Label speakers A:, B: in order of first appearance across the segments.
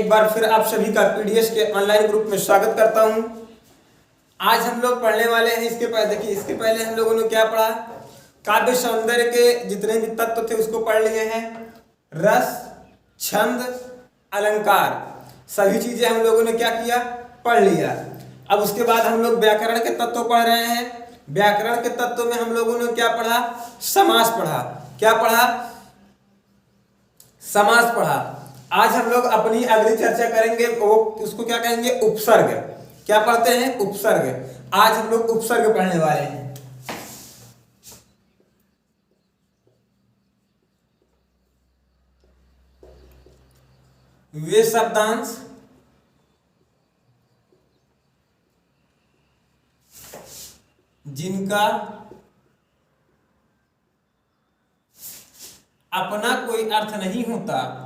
A: एक बार फिर आप सभी का पीडीएस के ऑनलाइन ग्रुप में स्वागत करता हूं। आज हम लोग पढ़ने वाले हैं इसके पहले हम लोगों ने क्या पढ़ा? काव्य सौंदर्य के जितने भी तत्व थे उसको पढ़ लिए हैं। रस, छंद, अलंकार, सभी चीजें हम लोगों ने क्या किया? पढ़ लिया। अब उसके बाद हम लोग व्याकरण के तत्व पढ़ रहे हैं। व्याकरण के तत्व में हम लोगों ने क्या पढ़ा? समास पढ़ा। क्या पढ़ा? समास पढ़ा। आज हम लोग अपनी अगली चर्चा करेंगे, वो उसको क्या कहेंगे? उपसर्ग। क्या पढ़ते हैं? उपसर्ग। आज हम लोग उपसर्ग पढ़ने वाले हैं। वे शब्दांश जिनका अपना कोई अर्थ नहीं होता,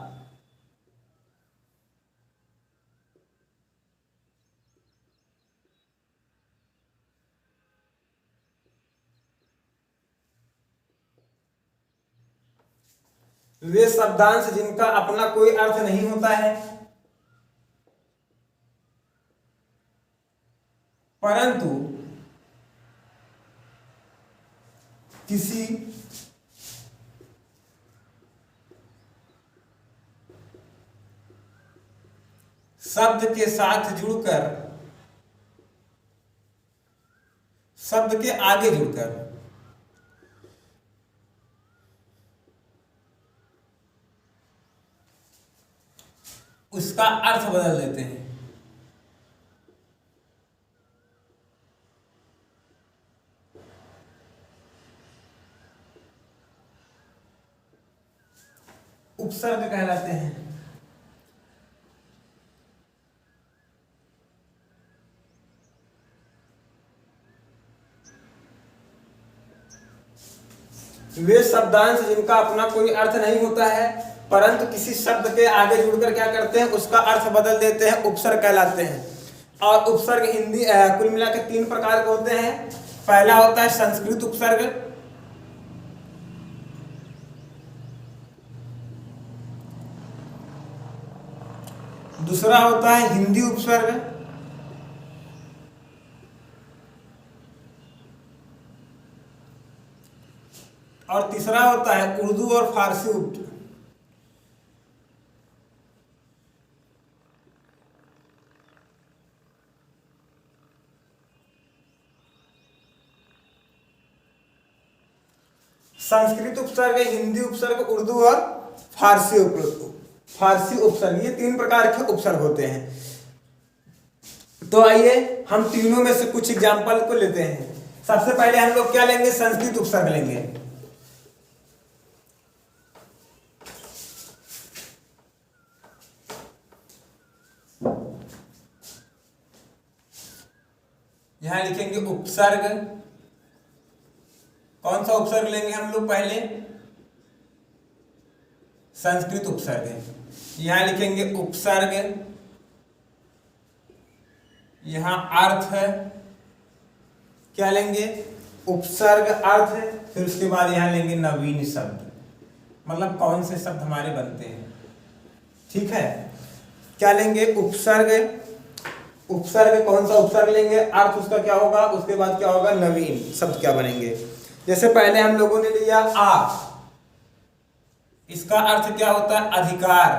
A: वे शब्दांश जिनका अपना कोई अर्थ नहीं होता है परंतु किसी शब्द के साथ जुड़कर, शब्द के आगे जुड़कर उसका अर्थ बदल देते हैं। उपसर्ग कहलाते हैं। वे शब्दांश जिनका अपना कोई अर्थ नहीं होता है परंतु किसी शब्द के आगे जुड़कर क्या करते हैं? उसका अर्थ बदल देते हैं, उपसर्ग कहलाते हैं। और उपसर्ग हिंदी कुल मिला के 3 प्रकार के होते हैं। पहला होता है संस्कृत उपसर्ग, दूसरा होता है हिंदी उपसर्ग, और तीसरा होता है उर्दू और फारसी उपसर्ग। संस्कृत उपसर्ग, हिंदी उपसर्ग, उर्दू और फारसी उपसर्ग, ये 3 प्रकार के उपसर्ग होते हैं। तो आइए हम तीनों में से कुछ एग्जाम्पल को लेते हैं। सबसे पहले हम लोग क्या लेंगे? संस्कृत उपसर्ग लेंगे। यहां लिखेंगे उपसर्ग। कौन सा उपसर्ग लेंगे हम लोग? पहले संस्कृत उपसर्ग। यहां लिखेंगे उपसर्ग, यहां अर्थ है। क्या लेंगे? उपसर्ग, अर्थ। फिर उसके बाद यहां लेंगे नवीन शब्द, मतलब कौन से शब्द हमारे बनते हैं। ठीक है, क्या लेंगे? उपसर्ग। उपसर्ग कौन सा उपसर्ग लेंगे? अर्थ उसका क्या होगा? उसके बाद क्या होगा? नवीन शब्द क्या बनेंगे? जैसे पहले हम लोगों ने लिया आ, इसका अर्थ क्या होता है? अधिकार।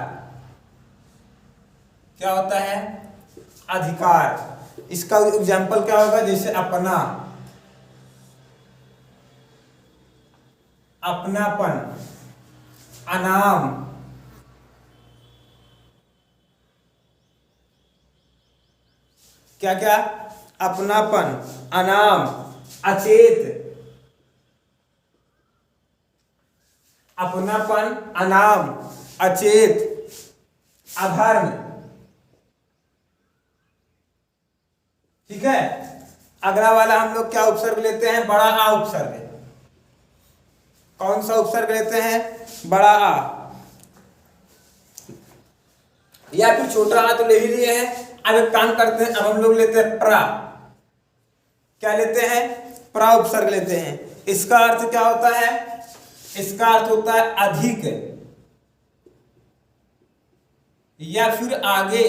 A: क्या होता है? अधिकार। इसका एग्जाम्पल क्या होगा? जैसे अपना, अपनापन, अनाम, क्या क्या? अपनापन, अनाम, अचेत। अपनापन, अनाम, अचेत, अधर्म। ठीक है, अगला वाला हम लोग क्या उपसर्ग लेते हैं? बड़ा आ उपसर्ग। कौन सा उपसर्ग लेते हैं? बड़ा आ, या फिर छोटा आ तो ले ही लिए हैं। अब एक काम करते हैं, अब हम लोग लेते हैं प्रा। क्या लेते हैं? प्रा उपसर्ग लेते हैं। इसका अर्थ क्या होता है? इसका अर्थ होता है अधिक। या फिर आगे।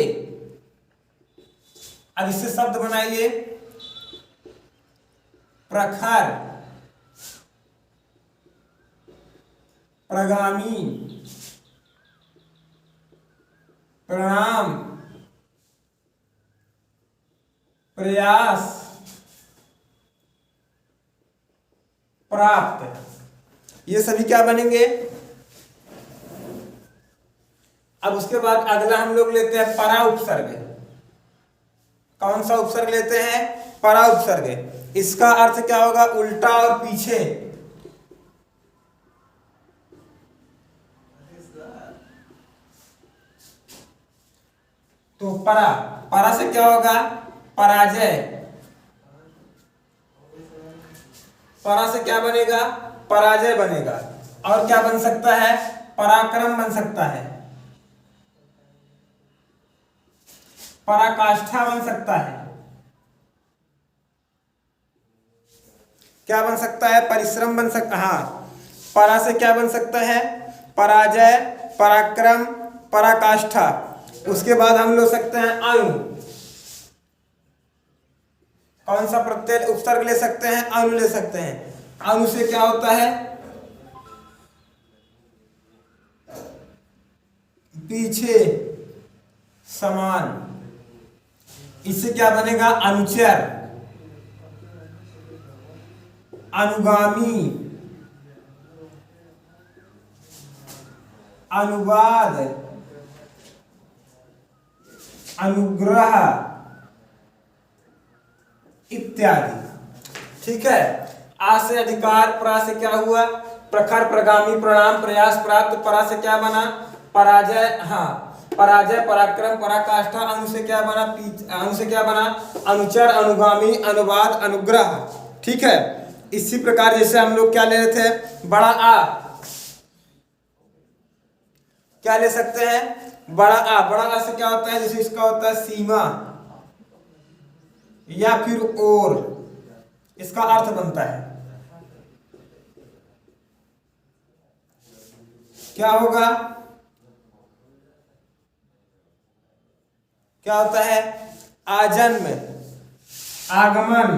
A: अब इससे शब्द बनाइए, प्रखर, प्रगामी, प्रणाम, प्रयास, प्राप्त, ये सभी क्या बनेंगे। अब उसके बाद अगला हम लोग लेते हैं परा उपसर्ग। कौन सा उपसर्ग लेते हैं, परा उपसर्ग। इसका अर्थ क्या होगा, उल्टा और पीछे। तो परा, परा से क्या होगा, पराजय। परा से क्या बनेगा, पराजय बनेगा। और क्या बन सकता है, पराक्रम बन सकता है, पराकाष्ठा बन सकता है। क्या बन सकता है, परिश्रम बन सकता, हाँ। परा से क्या बन सकता है, पराजय, पराक्रम, पराकाष्ठा। उसके बाद हम ले सकते हैं अनु। कौन सा प्रत्यय उपसर्ग ले सकते हैं, अनु ले सकते हैं। अनु से क्या होता है, पीछे, समान। इससे क्या बनेगा, अनुचर, अनुगामी, अनुवाद, अनुग्रह इत्यादि। ठीक है। आ से अधिकार, प्रा से क्या हुआ, प्रखर, प्रगामी, प्रणाम, प्रयास, प्राप्त। परा से क्या बना, पराजय, हाँ, पराजय, पराक्रम, पराकाष्ठा। अनु से क्या बना, अनु से क्या बना, अनुचर, अनुगामी, अनुवाद, अनुग्रह। ठीक है। इसी प्रकार जैसे हम लोग क्या ले रहे थे, बड़ा आ, क्या ले सकते हैं, बड़ा आ। बड़ा आ से क्या होता है, जैसे इसका होता है सीमा या फिर और, इसका अर्थ बनता है क्या होगा, क्या होता है, आजन्म, आगमन।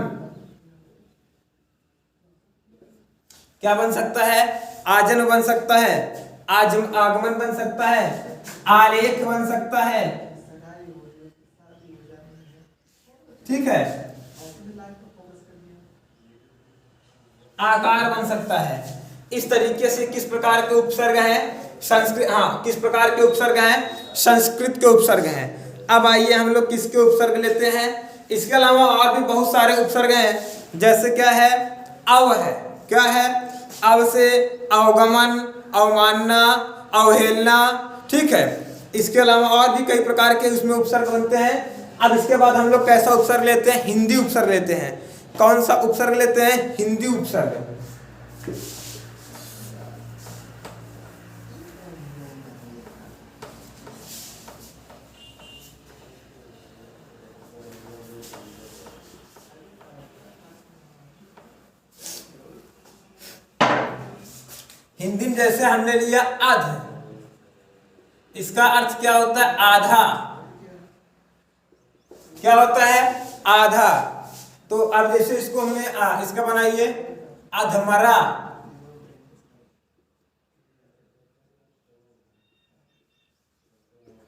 A: क्या बन सकता है, आजन्म बन सकता है, आगमन बन सकता है, आलेख बन सकता है। ठीक है। आकार बन सकता है। इस तरीके से किस प्रकार के उपसर्ग हैं, संस्कृत, हाँ, किस प्रकार के उपसर्ग हैं, संस्कृत के उपसर्ग हैं। अब आइए हम लोग किसके उपसर्ग लेते हैं। इसके अलावा और भी बहुत सारे उपसर्ग हैं, जैसे क्या है, अव है। क्या है, अव से अवगमन, अवमानना, अवहेलना। ठीक है। इसके अलावा और भी कई प्रकार के उसमें उपसर्ग बनते हैं। अब इसके बाद हम लोग कैसा उपसर्ग लेते हैं, हिंदी उपसर्ग लेते हैं। कौन सा उपसर्ग लेते हैं, हिंदी उपसर्ग। हिंदी में जैसे हमने लिया अध, इसका अर्थ क्या होता है, आधा। क्या होता है, आधा। तो अब जैसे इसको हमने इसका बनाइए, अधमरा,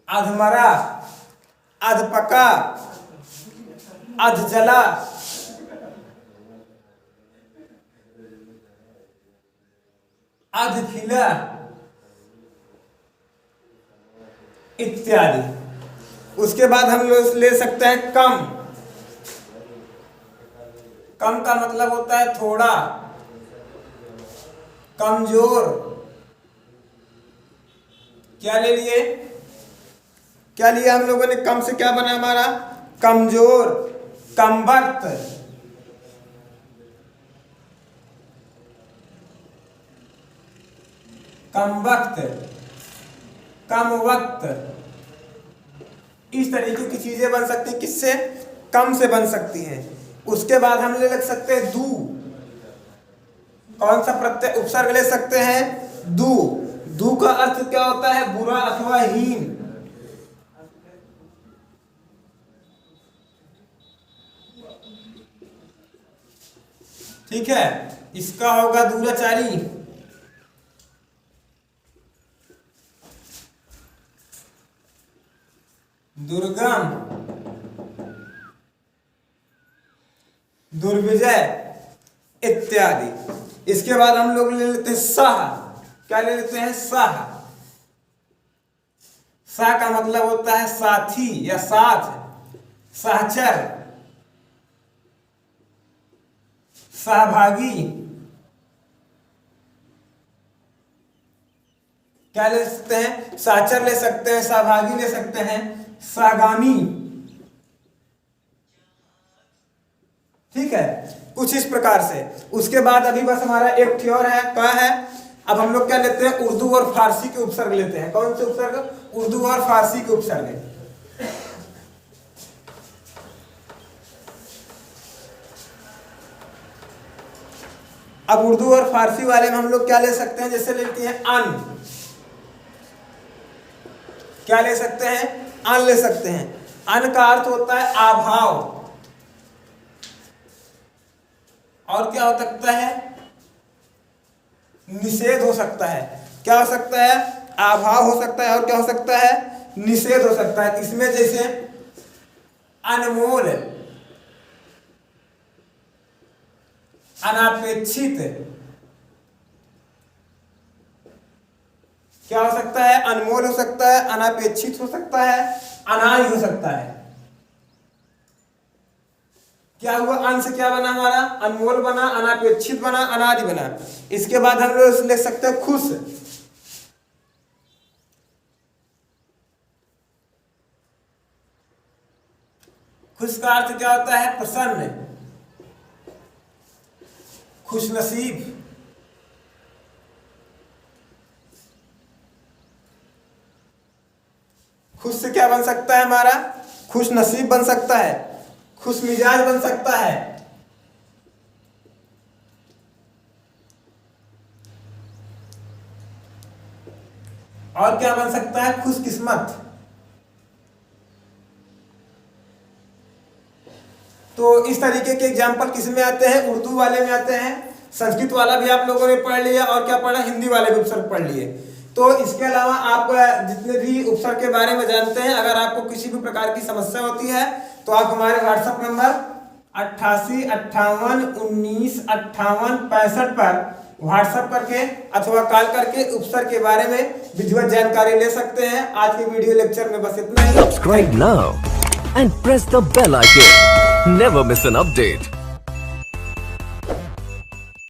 A: अधमरा, अधपका, अधजला, अधखिला इत्यादि। उसके बाद हम लोग ले सकते हैं कम। कम का मतलब होता है थोड़ा, कमजोर। क्या ले लिए, क्या लिया हम लोगों ने, कम से क्या बना हमारा, कमजोर, कमबख्त, कमबख्त, कम वक्त। इस तरीके की चीजें बन सकती हैं, किससे, कम से बन सकती हैं। उसके बाद हम ले सकते हैं दू। कौन सा प्रत्यय उपसर्ग ले सकते हैं, दू। दू का अर्थ क्या होता है, बुरा अथवा हीन। ठीक है, इसका होगा दूराचारी। दुर्गम, दुर्विजय इत्यादि। इसके बाद हम लोग ले लेते हैं साह। क्या ले लेते हैं? साह। साह का मतलब होता है साथी या साथ, सहचर, सहभागी। क्या ले सकते हैं? सहचर ले सकते हैं, सहभागी ले सकते हैं, सहगामी। ठीक है, कुछ इस प्रकार से। उसके बाद अभी बस हमारा एक थी और है, क्या है? अब हम लोग क्या लेते हैं? उर्दू और फारसी के उपसर्ग लेते हैं। कौन से उपसर्ग? उर्दू और फारसी के उपसर्ग। अब उर्दू और फारसी वाले में हम लोग क्या ले सकते हैं? जैसे लेते हैं अन। क्या ले सकते हैं? अन ले सकते हैं। अन का अर्थ होता है अभाव। और क्या हो सकता है? निषेध हो सकता है। क्या हो सकता है? अभाव हो सकता है। और क्या हो सकता है? निषेध हो सकता है। इसमें जैसे अनमोल, अनापेक्षित, क्या हो सकता है? अनमोल हो सकता है, अनापेक्षित हो सकता है, अनादि हो सकता है। क्या हुआ? अन से क्या बना हमारा? अनमोल बना, अनापेक्षित बना, अनादि बना। इसके बाद हम लोग लिख सकते हैं खुश। खुश का अर्थ क्या होता है? प्रसन्न, खुशनसीब। खुश से क्या बन सकता है हमारा? खुश नसीब बन सकता है, खुश मिजाज बन सकता है। और क्या बन सकता है? खुशकिस्मत। तो इस तरीके के एग्जाम्पल किस में आते हैं? उर्दू वाले में आते हैं। संस्कृत वाला भी आप लोगों ने पढ़ लिया, और क्या पढ़ा? हिंदी वाले भी उपसर्ग पढ़ लिए। तो इसके अलावा आप जितने भी उपसर्ग के बारे में जानते हैं, अगर आपको किसी भी प्रकार की समस्या होती है तो आप हमारे व्हाट्सएप नंबर 88 58 19 58 65 पर व्हाट्सएप करके अथवा कॉल करके उपसर्ग के बारे में विधिवत जानकारी ले सकते हैं। आज के वीडियो लेक्चर में बस इतना ही।
B: Subscribe now and press the bell icon, never miss an update.